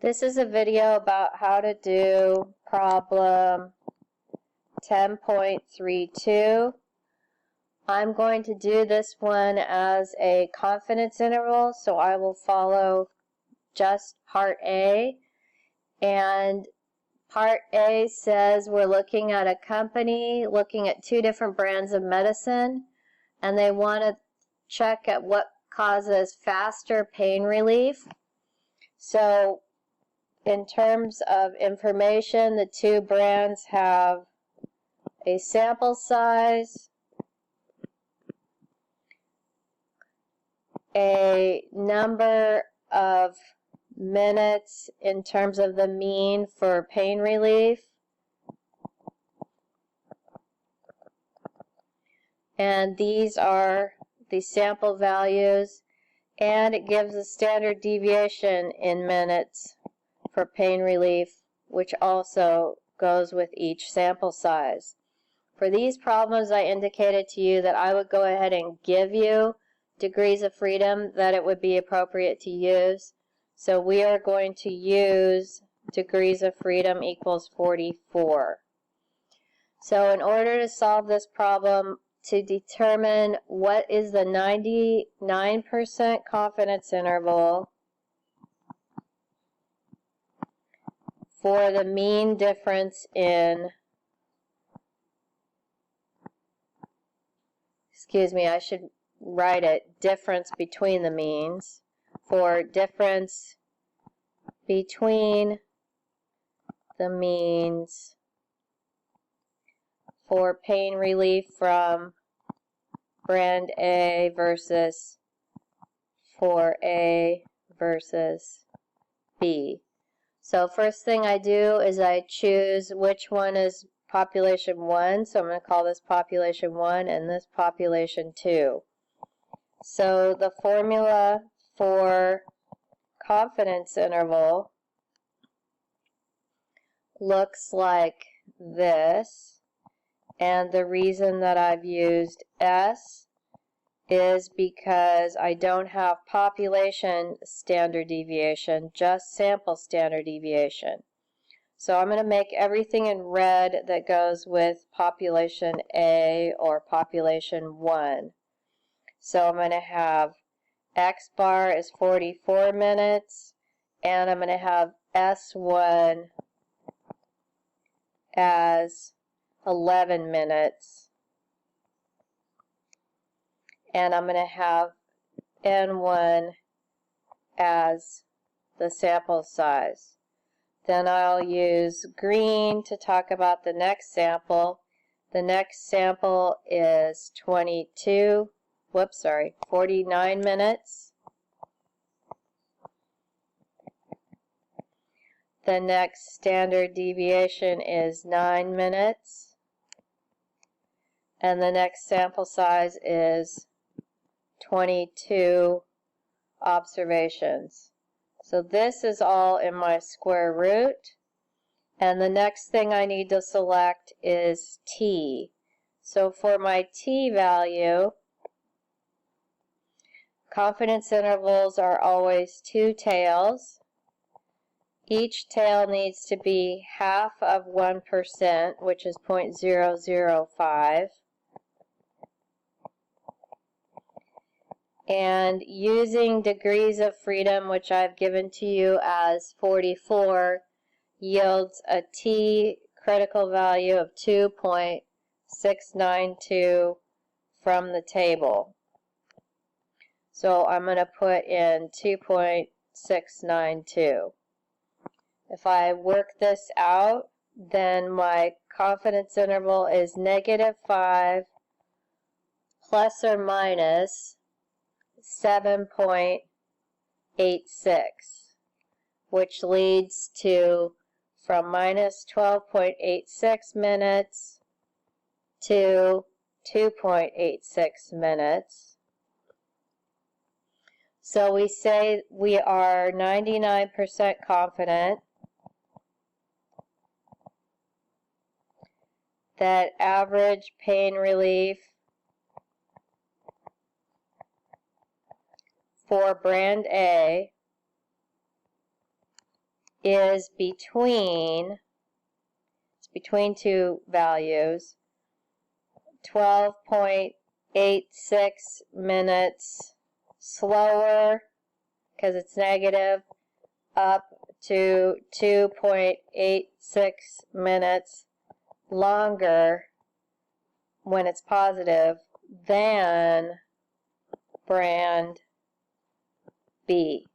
This is a video about how to do problem 10.32. I'm going to do this one as a confidence interval, so I will follow just part A. And part A says we're looking at a company, looking at two different brands of medicine, and they want to check at what causes faster pain relief. So in terms of information, the two brands have a sample size, a number of minutes in terms of the mean for pain relief, and these are the sample values, and it gives a standard deviation in minutes for pain relief, which also goes with each sample size. For these problems, I indicated to you that I would go ahead and give you degrees of freedom that it would be appropriate to use. So we are going to use degrees of freedom equals 44. So in order to solve this problem, to determine what is the 99% confidence interval for the mean difference in, I should write it, difference between the means, for difference between the means for pain relief from brand A versus for A versus B. So first thing I do is I choose which one is population 1, so I'm going to call this population 1 and this population 2. So the formula for confidence interval looks like this, and the reason that I've used S is because I don't have population standard deviation, just sample standard deviation. So I'm going to make everything in red that goes with population A or population 1. So I'm going to have X bar is 44 minutes, and I'm going to have S1 as 11 minutes. And I'm going to have N1 as the sample size. Then I'll use green to talk about the next sample. The next sample is 49 minutes. The next standard deviation is 9 minutes. And the next sample size is 22 observations. So this is all in my square root. And the next thing I need to select is T. So for my T value, confidence intervals are always two tails. Each tail needs to be half of 1%, which is 0.005. And using degrees of freedom, which I've given to you as 44, yields a T critical value of 2.692 from the table. So I'm going to put in 2.692. If I work this out, then my confidence interval is -5 plus or minus 7.86, which leads to from minus 12.86 minutes to 2.86 minutes. So we say we are 99% confident that average pain relief for brand A is between two values, 12.86 minutes slower because it's negative, up to 2.86 minutes longer when it's positive than brand B.